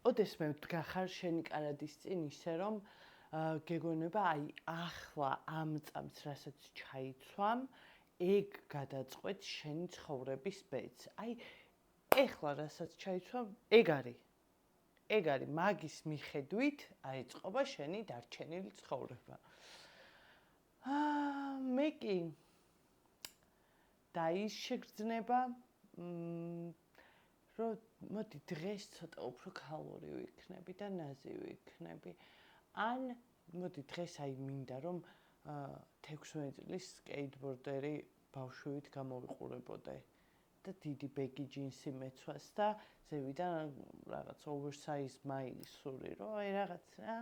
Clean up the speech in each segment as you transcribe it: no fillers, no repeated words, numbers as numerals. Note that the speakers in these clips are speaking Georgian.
ოდეს მე ვდგახარ შენი კარადის წინ ისე რომ გეგონება აი ახლა ამ წამს რასაც ჩაიცვამ ეგ გადაწყვეტ შენი ცხოვრების ბედს. აი ეხლა რასაც ჩაიცვამ ეგ არის მაგის მიხედვით აიწყობა შენი დარჩენილი ცხოვრება. მე კი და ის შეგრძნება რომ მოდი დღეს ცოტა უფრო ქალური ვიქნები და ნაზი ვიქნები. ან მოდი დღეს აი მინდა რომ 16 წლის სკეიტბორდერი ბავშვივით გამოვიყურებოდე და დიდი ბეგი ჯინსი მეცვას და ზევიდან რაღაც oversize მაისური რომ აი რაღაც რა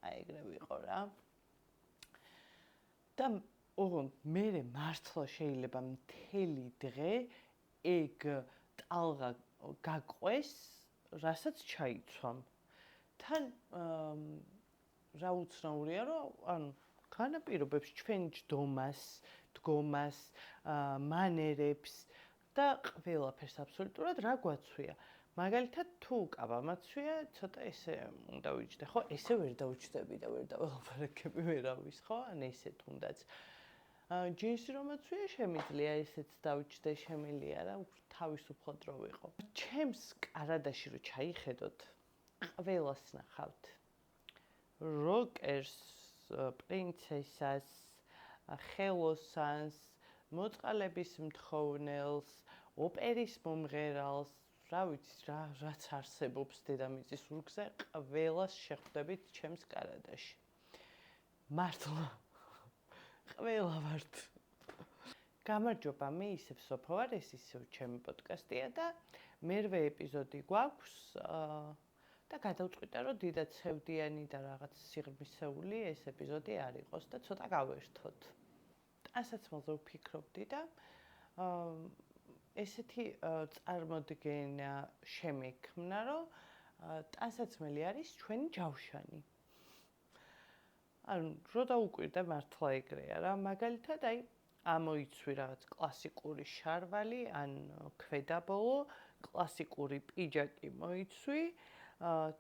აი ეგრე ვიყო რა. და ოღონდ მე მართლა შეიძლება მთელი დღე ეგ ტალღა გაყვეს, რასაც ჩაიცვამ. თან რა უცნაურია, რომ ანუ განაპირობებს ჩვენ ჯდომას, დგომას, მანერებს და ყველაფერს აბსოლუტურად რა გვაცვია. მაგალითად თუ კაბა მაცვია, ცოტა ესე უნდა ვიჯდე, ხო? ესე ვერ დავუჯდები და ვერ დაველაპარაკები ვერავის, ხო? ან ესე თუნდაც. ჯინსი რომ მაცვია, შემიძლია ესეც დავუჯდე, შემიძლია რა, თავისუფლად რო ვიყო. ჩემს კარადაში რო ჩაიხედოთ, ყველას ნახავთ. როკერს, პრინცესას, ხელოსანს, მოწყალების მთხოვნელს, ოპერის მომღერალს, რა ვიცი, რაც არსებობს დედამიწის ზურგზე, ყველას შეხვდებით ჩემს კარადაში. მართლა ყველა ვართ. გამარჯობა, მე ისევ სოფო ვარ, ეს ისევ ჩემი პოდკასტია და მერვე ეპიზოდი გვაქვს და გადავწყვიტე, რომ დიდად ცევდიანი და რაღაც სიღრმისეული ეს ეპიზოდი არ იყოს და ცოტა გავერთოთ. ტანსაცმელზე ვფიქრობდი და ესეთი წარმოდგენა შემექმნა, რომ ტანსაცმელი არის ჩვენი ჯავშანი. ანუ რო დაუკვირდა მართლა ეგრეა რა, მაგალითად აი ამოიცვი რაღაც კლასიკური შარვალი ან ქვედაბოლო, კლასიკური პიჯაკი მოიცვი,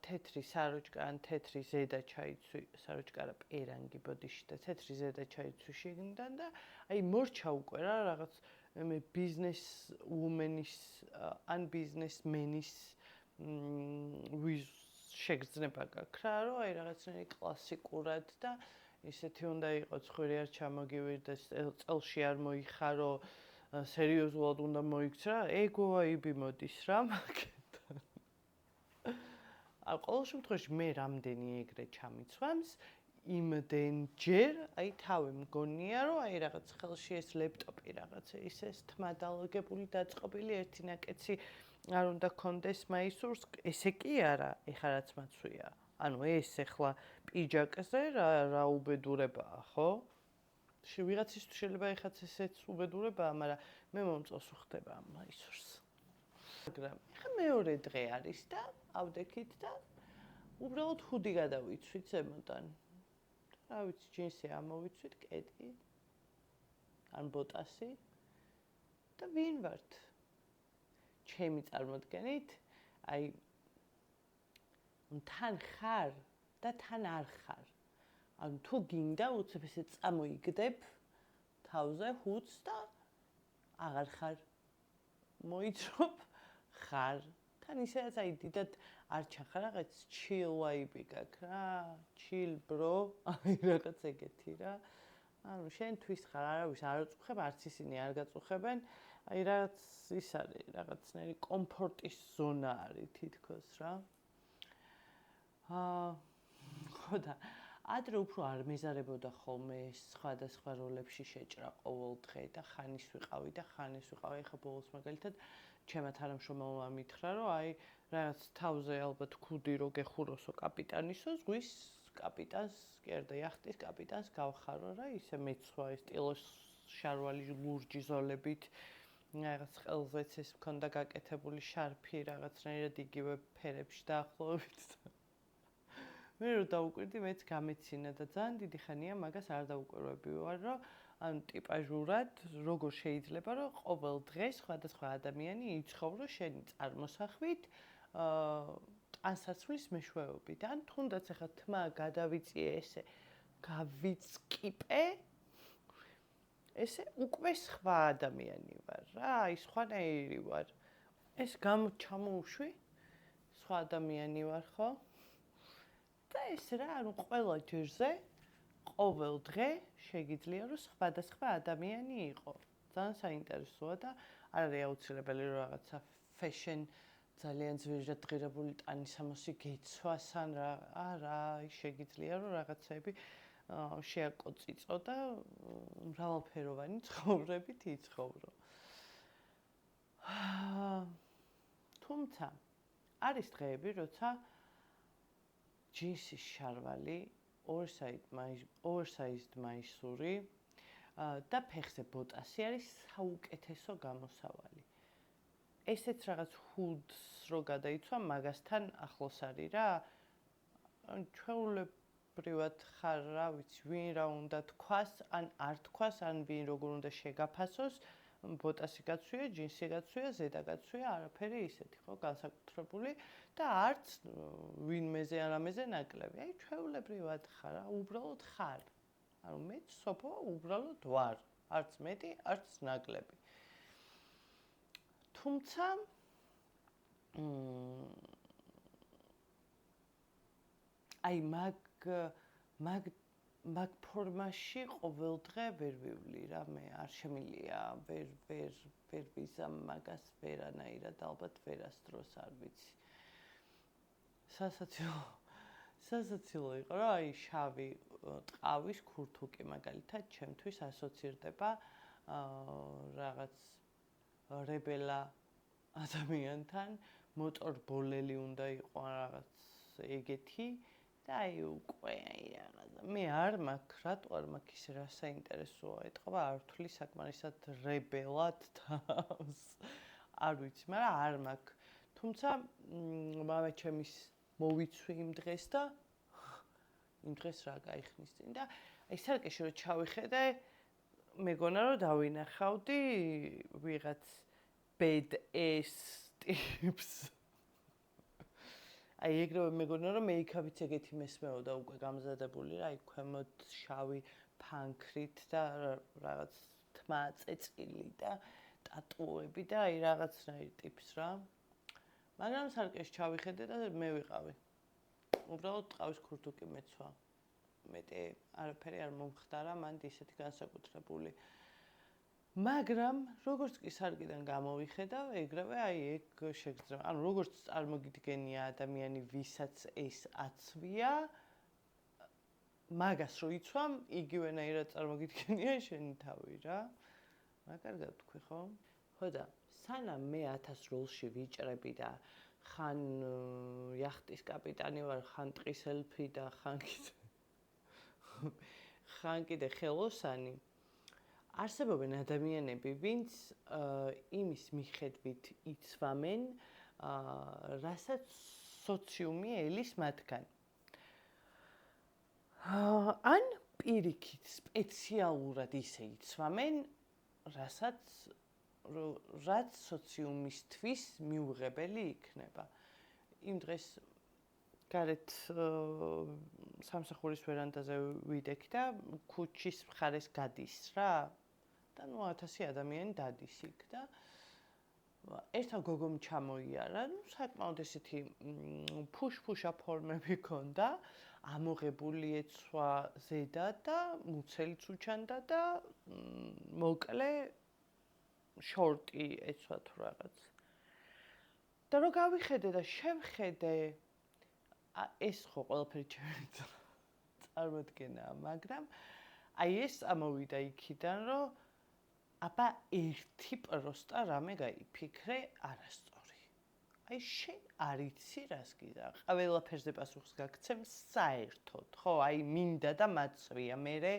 თეთრი საროჭკა ან თეთრი ზედა ჩაიცვი, საროჭკა რა პერანგი ბოდიში და თეთრი ზედა ჩაიცვი შიგნიდან და აი მორჩა უკვე რა რაღაც მე ბიზნეს ვუმენის ან ბიზნესმენის შეგრძნება გაქვს რა, რომ აი რაღაცნაირი კლასიკურად და ისეთი უნდა იყოს ხვირი არ ჩამოგივირდეს, წელში არ მოიხარო, სერიოზულად უნდა მოიქცე რა, ეგო ვაიბი მოდის რა მაგეთთან. ყოველ შემთხვევაში მე რამდენი ეგრე ჩამიცვამს, იმდენჯერ აი თავი მგონია, რომ აი რაღაც ხელში ეს ლეპტოპი რაღაცა ისე თმადალგებული დაწყობილი ერთი ნაკეცი არ უნდა კონდეს მაისურს, ესე კი არა, ეხლა რაც მაცვია. ანუ ეს ეხლა პიჯაკზე რა უბედურებაა, ხო? ვიღაცის შეიძლება ეხაც ესეც უბედურებაა, მაგრამ მე მომწონს უხდება ამ მაისურს. მაგრამ ეხლა მეორე დღე არის და ავდექით და უბრალოდ ჰუდი გადავიცვით ზემოდან. რა ვიცი, ჯინსი ამოვიცვით, კედი ან ბოტასი და ვინ ვართ? ჩემი წარმოდგენით, აი თან ხარ და თან არ ხარ. ანუ თუ გინდა უცებ ესე წამოიგდებ თავზე ჰუდს და აღარ ხარ. მოიცრობ ხარ. თან ისედაც აი დიდად არ ჩახარ, რაღაც chill vibe გაქვს რა, chill bro, აი რაღაც ეგეთი რა. ანუ შენთვის ხარ, არავის არ უწუხებ, არც ისინი არ გაწუხებენ. აი რაღაც ის არის, რაღაცნაირი კომფორტის ზონა არის თითქოს რა. ხო და ადრე უფრო არ მეზარებოდა ხოლმე სხვადასხვა როლებში შეჭრა ყოველ დღე და ხანის ვიყავი და ხანის ვიყავი. ეხლა ბოლოს მაგალითად ჩემმა თანამშრომელმა მითხრა, რომ აი რაღაც თავზე ალბათ ქუდი რო გეხუროსო კაპიტანისო, ზღვის კაპიტანს, კი არა და იახტის კაპიტანს გავხარო რა, ისე მეცვა ეს ტილოს შარვალი ლურჯი ზოლებით. რაღაც ყელზეც ეს მქონდა გაკეთებული შარფი რაღაცნაირად იგივე ფერებში დაახლოებით. მე რო დავუკვირდი, მეც გამეცინა და ძალიან დიდი ხანია მაგას არ დავუკვირვები ვარ, რომ ანუ ტიპაჟურად როგორ შეიძლება რომ ყოველ დღე სხვადასხვა ადამიანი იცხოვრო შენი წარმოსახვით, ტანსაცმლის მეშვეობიდან, თუნდაც ახლა თმა გადავიწიე ესე, გავიწკიპე, ესე უკვე სხვა ადამიანი ვარ რა, აი სხვანაირი ვარ. ეს ჩამოუშვი, სხვა ადამიანი ვარ, ხო? და ეს რა, ანუ ყველა ჯერზე, ყოველ დღე შეგიძლია რომ სხვადასხვა ადამიანი იყო. ძალიან საინტერესოა და არ არის აუცილებელი რომ რაღაცა fashion ძალიან ძვირად ღირებული ტანისამოსი გეცვას ან რა, არა, შეგიძლია რომ რაღაცები შეაკოწიწო და მრავალფეროვანი ცხოვრებით იცხოვრო. თუმცა არის დღეები, როცა ჯინსის შარვალი, oversized მაისური და ფეხზე ბოტასი არის საუკეთესო გამოსავალი. ესეც რაღაც hoods რო გადაიცვა, მაგასთან ახლოს არის რა. ჩვეულებრივად ხარ, რა ვიცი, ვინ რა უნდა თქვას, ან არ თქვას, ან ვინ როგორ უნდა შეგაფასოს, ბოტასი გაცვია, ჯინსი გაცვია, ზედა გაცვია, არაფერი ისეთი, ხო, განსაკუთრებული და არც ვინმეზე არამეზე ნაკლები. აი, ჩვეულებრივად ხარ, უბრალოდ ხარ. ანუ მეც სოფო უბრალოდ ვარ, არც მეტი, არც ნაკლები. თუმცა აი მაგ ფორმაში ყოველდღე ვერ ვივლი რა მე, არ შემილია, ვერ ვიზამ მაგას ვერანაირად, ალბათ ვერასდროს არ ვიცი. სასაცილო იყო რა, აი შავი ტყავის ქურთუკი მაგალითად ჩემთვის ასოცირდება რაღაც რებელა ადამიანთან, მოტორბოლელი უნდა იყო რაღაც ეგეთი და აი უკვე აი რაღაცა მე არ მაქვს, რატო არ მაქვს ისე რა საინტერესოა, ეთქობა არ ვთვლი საკმარისად რებელად თავს. არ ვიცი, მაგრამ არ მაქვს. თუმცა მამა ჩემის მოვიცვი იმ დღეს და იმ დღეს რა გაიხსნის წინ და აი სარკეში რო ჩავიხედე, მეგონა რომ დავინახავდი ვიღაც bad-ass tips. აი ეგრევე მეგონა რომ მეიქაბიც ეგეთი მესმეოდა უკვე გამზადებული რა, აი ქვემოთ შავი ფანქრით და რაღაც თმა წეწილი და ტატუები და აი რაღაცნაირი ტიპს რა. მაგრამ სარკეში ჩავიხედე და მე ვიყავი. უბრალოდ ტყავის ქურთუკი მეცვა. მეტი არაფერი არ მომხდარა მანდ ისეთი განსაკუთრებული. მაგრამ როგორც კი სარკიდან გამოვიხედავ, ეგრევე აი ეგ შეგრძნება. ანუ როგორც წარმოგიდგენია ადამიანი, ვისაც ეს აცვია, მაგას რო იცვამ, იგივენაირად წარმოგიდგენია შენი თავი რა. რა კარგად თქვი, ხო? ხო და სანამ მე 1000 როლში ვიჭრები და ხან იახტის კაპიტანი ვარ, ხან ტყის ელფი და ხან კიდე ხელოსანი, არსებობენ ადამიანები, ვინც იმის მიხედვით იცვამენ, რასაც სოციუმი ელის მათგან. ან პირიქით სპეციალურად ისე იცვამენ, რაც სოციუმისთვის მიუღებელი იქნება. იმ დღეს გარეთ სამსახურის ვერანდაზე ვიდექი და ქუჩის მხარეს გადის რა. და ნუ 1000 ადამიანი დადის იქ და ერთად გოგომ ჩამოიარა, ნუ საკმაოდ ესეთი ფუშფუშა ფორმები ქონდა, ამოღებული ეცვა ზედა და მუცელიც უჩანდა და მოკლე შორტი ეცვა თუ რაღაც. და რო გავიხედე და შევხედე, ეს ხო ყველაფერი ჩემი წარმოდგენაა, მაგრამ აი ეს ამოვიდა იქიდან, რომ აბა ერთი პროსტა რამე გაიფიქრე არასწორი. აი შენ არ იცი რას გიდა, ყველაფერზე პასუხს გაგცემ საერთოდ, ხო, აი მინდა და მაწვია, მერე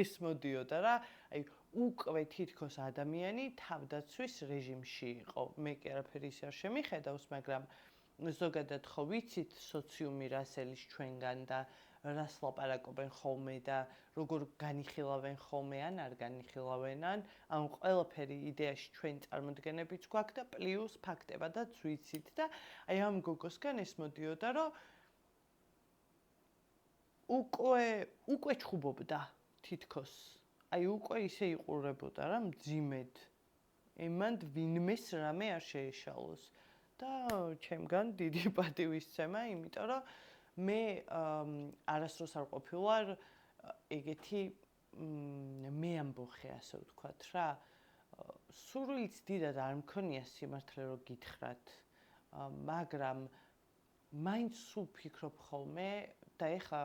ეს მოდიოდა რა, აი უკვე თითქოს ადამიანი თავდაცვის რეჟიმში იყო. მე კი არაფერი ისე არ შემიხედავს, მაგრამ ზოგადად ხო ვიცით სოციუმი რას ელის ჩვენგან და რას ლაპარაკობენ ხოლმე და როგორ განიხილავენ ხოლმე ან არ განიხილავენან, ანუ ყველაფერი იდეაში ჩვენ წარმოდგენებიც გვაქვს და პლუს ფაქტებადაც ვიცით და აი ამ გოგოსგან ეს მოდიოდა, რომ უკვე ჩხუბობდა თითქოს. აი უკვე ისე იყურებოდა რა მძიმედ. იმან ვინმეს რამე არ შეეშალოს. და ჩემგან დიდი პატივისცემა, იმიტომ რომ მე არასდროს არ ყოფილვარ ეგეთი მე ამბოხე, ასე ვთქვათ რა. სურვილიც დიდად არ მქონია სიმართლე რომ გითხრათ, მაგრამ მაინც სულ ფიქრობ ხოლმე და ეხლა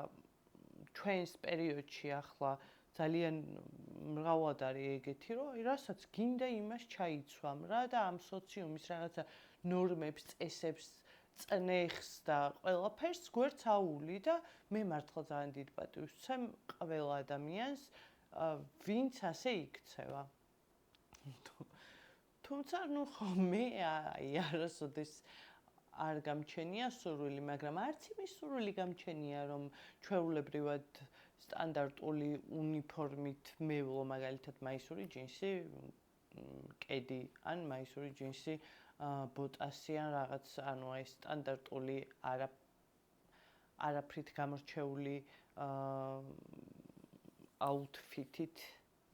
ჩვენს პერიოდში ახლა ძალიან მრავლად არის ეგეთი, რომ რასაც გინდა იმას ჩაიცვამ რა და ამ სოციუმის რაღაცა ნორმებს, წესებს, წნეხს და ყველაფერს გვერდს აული და მე მართლა ძალიან დიდ პატივს ვცემ ყველა ადამიანს, ვინც ასე იქცევა. თუმცა ნუ ხოლმე აი არასოდეს არ გამჩენია სურვილი, მაგრამ არც იმის სურვილი გამჩენია, რომ ჩვეულებრივად სტანდარტული უნიფორმით მევლო, მაგალითად მაისური ჯინსი, კედი ან მაისური ჯინსი, ბოტასი ან რაღაც, ანუ აი სტანდარტული არაფრით გამორჩეული აუთფიტით,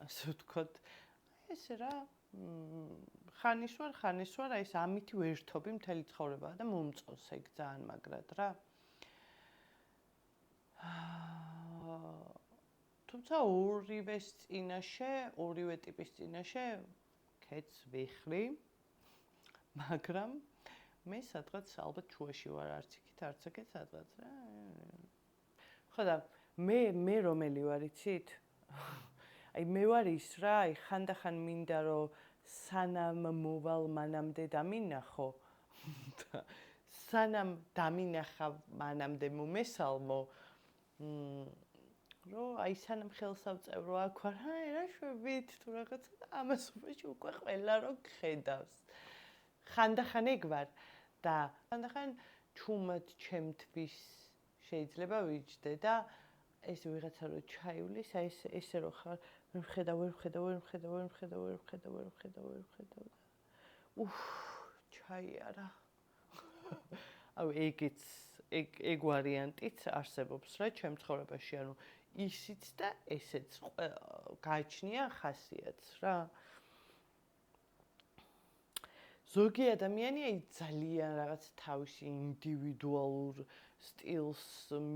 ასე ვთქვათ, ესე რა, ხანის ვარ, აი ეს ამით ვერთობი მთელი ცხოვრება და მომწონს ეგ ძალიან მაგრად რა. თუმცა ორივე ტიპის წინაშე ქეთს ვიხრი, მაგრამ მე სადღაც ალბათ შუაში ვარ, არც იქით, არც აქეთ სადღაც რა. ხო და მე რომელი ვარ იცით? აი მე ვარ ის რა, აი ხანდახან მინდა რომ სანამ მოვალ მანამდე დამინახო და სანამ დამინახა მანამდე მომესალმო, რომ აი სანამ ხელსავწევრო აქ ვარ, აი რა შვებით თუ რაღაცა და ამასობაში უკვე ყველა რო გხედავს. ხანდახან ეგ ვარ და ხანდახან ჩუმად ჩემთვის შეიძლება ვიჯდე და ეს ვიღაცა რო ჩაივლის, აი ესე რო ხარ, ვერ ხედავ. ჩაიარა. აუ ეგ ვარიანტიც არსებობს რა ჩემ ცხოვრებაში, ანუ ისიც და ესეც გააჩნია ხასიათს რა. ზოგი ადამიანი აი ძალიან რაღაც თავისი ინდივიდუალურ სტილს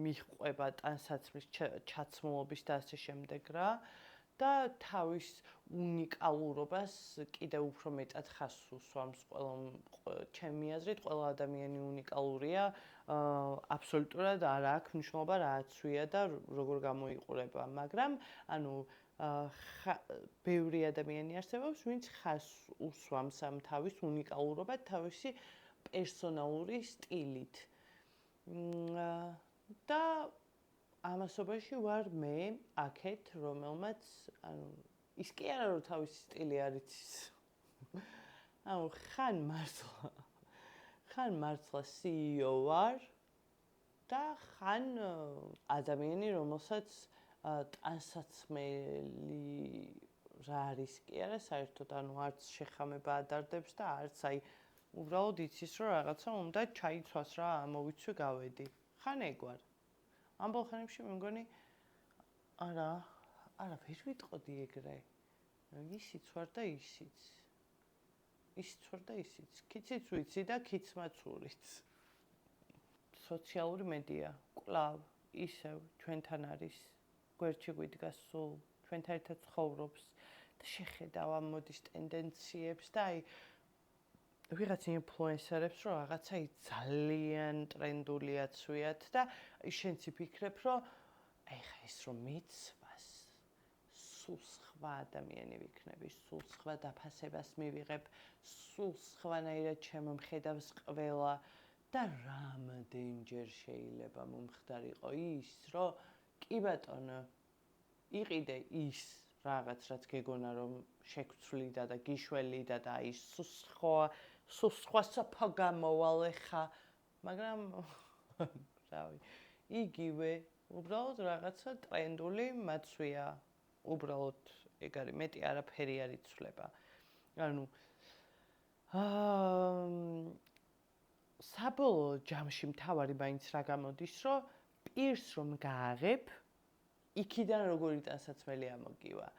მიჰყვება ტანსაცმლის ჩაცმულობის და ასე შემდეგ რა და თავის უნიკალურობას კიდევ უფრო მეტად ხაზს უსვამს. ჩემი აზრით ყველა ადამიანი უნიკალურია, აბსოლუტურად არ აქვს მნიშვნელობა რა აცვია და როგორ გამოიყურება, მაგრამ ანუ ბევრი ადამიანი არსებობს, ვინც ხაზს უსვამს ამ თავის უნიკალურობად, თავისი პერსონალური სტილით. და ამასობაში ვარ მე, აქეთ, რომელმაც, ანუ ის კი არა რომ თავისი სტილი არ იცის. ანუ ხან მართლა CEO ვარ და ხან ადამიანი, რომელსაც ტანსაცმელი რა არის კი არა საერთოდ, ანუ არც შეხამება ადარდებს და არც აი უბრალოდ იცის რომ რაღაცა უნდა ჩაიცვას რა, ამოვიცვი გავედი. ხან ეგ ვარ. ამ ბოლხანებში მე მგონი არა, ვერ ვიტყოდი ეგრე. ისიც ვარ და ისიც. ქიციც ვიცი და ქიცმაც ურიც. სოციალური მედია, კვლავ ისევ ჩვენთან არის. გვერდში გვიდგას სულ, ჩვენთან ერთად ცხოვრობს და შეხედავ ამ მოდის ტენდენციებს და აი ვიღაც ინფლუენსერებს რომ რაღაცა ძალიან ტრენდული აცვიათ და შენც იფიქრებ რომ აი ხა ეს რომ მეცვას სულ სხვა ადამიანი ვიქნები, სულ სხვა დაფასებას მივიღებ, სულ სხვანაირად შემომხედავს ყველა და რამდენჯერ შეიძლება მომხდარიყო ის რომ კი ბატონო, იყიდე ის რაღაც, რაც გეგონა რომ შეგვცვლიდა და გიშველიდა და აი სულ სხვა სოფა გამოვალ ხა, მაგრამ რავი, იგივე უბრალოდ რაღაცა ტრენდული მაცვია. უბრალოდ ეგ არის, მეტი არაფერი არ იცვლება. ანუ საბოლოო ჯამში მთავარი მაინც რა გამოდის, რომ პირს რომ გააღებ, იქიდან როგორი ტანსაცმელი ამოგივა.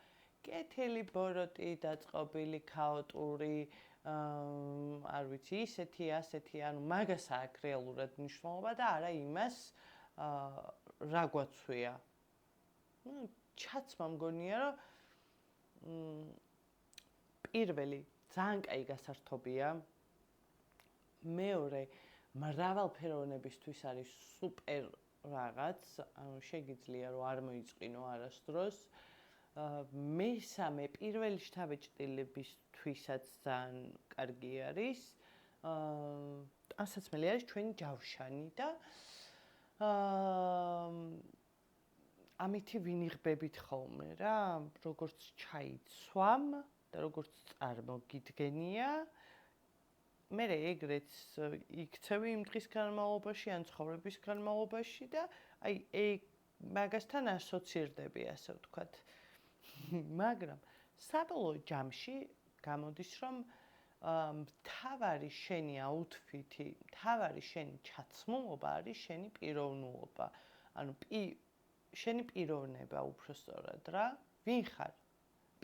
კეთილი, ბოროტი, დაწყობილი, ქაოტური, არ ვიცი, ისეთი, ასეთი, ანუ მაგას აქვს რეალურად მნიშვნელობა და არა იმას, რა გვაცვია. ჩაცმა მგონია, რომ პირველი ძალიან კაი გასართობია. მეორე მრავალფეროვნებისთვის არის სუპერ რაღაც, ანუ შეგიძლია რომ არ მოიწყინო არასდროს. მესამე პირველი შთაბეჭდილებისთვისაც ძალიან კარგი არის. ტანსაცმელი არის ჩვენი ჯავშანი და ამითი ვინიღბებით ხოლმე რა, როგორც ჩაიცვამ და როგორც წარმოგიდგენია. მე ეგრეც იქცევი იმ დღის განმავლობაში ან ცხოვრების განმავლობაში და აი მაგასთან ასოცირდები, ასე ვთქვათ. მაგრამ საბოლოო ჯამში გამოდის, რომ მთავარი შენი აუთფიტი, მთავარი შენი ჩაცმულობა არის შენი პიროვნულობა. ანუ შენი პიროვნება უბრალოდ რა, ვინ ხარ?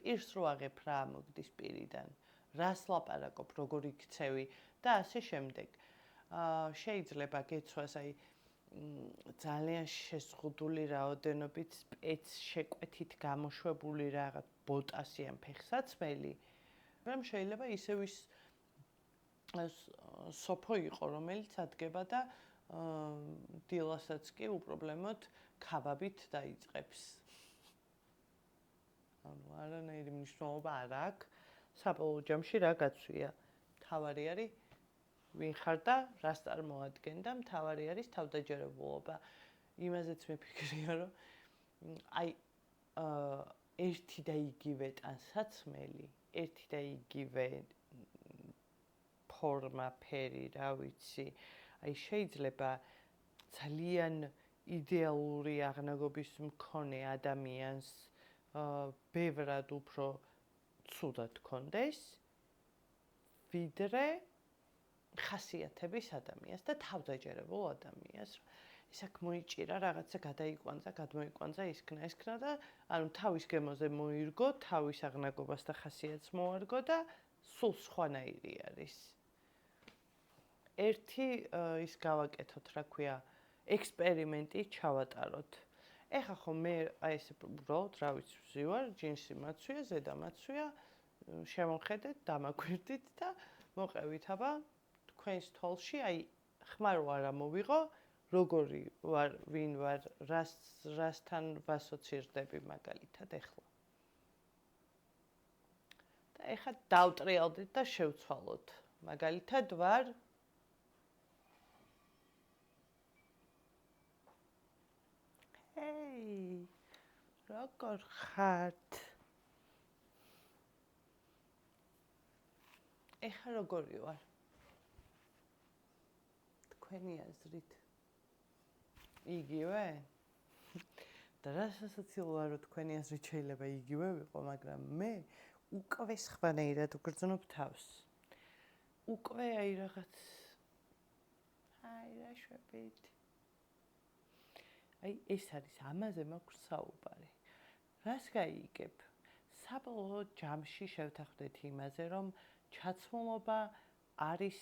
პირს რო აღებ რა მოგდის პირიდან. რას ლაპარაკობ, როგორ იქცევი და ასე შემდეგ. შეიძლება გეცვას აი ძალიან შეზღუდული რაოდენობით სპეც შეკვეთით გამოშვებული რაღაც ბოტასი ან ფეხსაცმელი, მაგრამ შეიძლება ისევ ის სოფო იყო, რომელიც ადგება და დილასაც კი უპრობლემოდ ქაბაბით დაიწყებს. ანუ არანაირი მნიშვნელობა არ აქვს. საბოლოო ჯამში რა გაცვია? მთავარი არის ვინ ხარ და რას წარმოადგენ და მთავარი არის თავდაჯერებულობა. იმაზეც მიფიქრია, რომ აი ერთი და იგივე ტანსაცმელი, ერთი და იგივე ფორმა, ფერი, რა ვიცი, აი შეიძლება ძალიან იდეალური აღნაგობის მქონე ადამიანს ბევრად უფრო ცუდად გქონდეს, ვიდრე ხასიათების ადამიანს და თავდაჯერებულ ადამიანს. ის აქ მოიჭირა, რაღაცა გადაიყვანდა, გადმოიყვანდა, ისქნა და ანუ თავის გემოზე მოირგო, თავის აღნაგობას და ხასიათს მოარგო და სულ სხვანაირი არის. ერთი ის გავაკეთოთ, რა ქვია, ექსპერიმენტი ჩავატაროთ. ეხლა ხო მე აი ესე უბრალოდ რა ვიცი, ვზივარ, ჯინსი მაცვია, ზედა მაცვია, შემოხედეთ, დამაგვირდით და მოყევით, აბა თქვენს თვალში აი ხმარო არ ამოვიღო, როგორი ვარ, ვინ ვარ, რასთან ვასოცირდები მაგალითად ეხლა. და ეხლა დავტრიალდით და შევცვალოთ. მაგალითად ვარ ჰეი, როგორ ხართ? ეხლა როგორი ვარ? თქვენი აზრით იგივე? და რასაც ვარ, რომ თქვენი აზრით შეიძლება იგივე ვიყო, მაგრამ მე უკვე სხვანაირად ვგრძნობ თავს. უკვე აი რაღაც აი რა შვებით. აი ეს არის, ამაზე მაქვს საუბარი. რას გაიგებ? საბოლოო ჯამში შევთანხმდეთ იმაზე, რომ ჩაცმულობა არის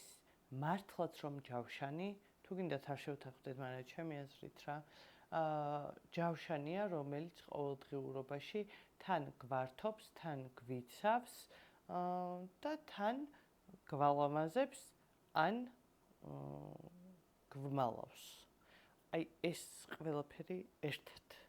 მართლაც რომ ჯავშანი, თუ გინდათ არ შევთანხმდეთ, მაგრამ ჩემი აზრით რა, ჯავშანია, რომელიც ყოველდღიურობაში თან გვართობს, თან გვიცავს და თან გვალამაზებს ან გვმალავს. აი ეს ყველაფერი ერთად.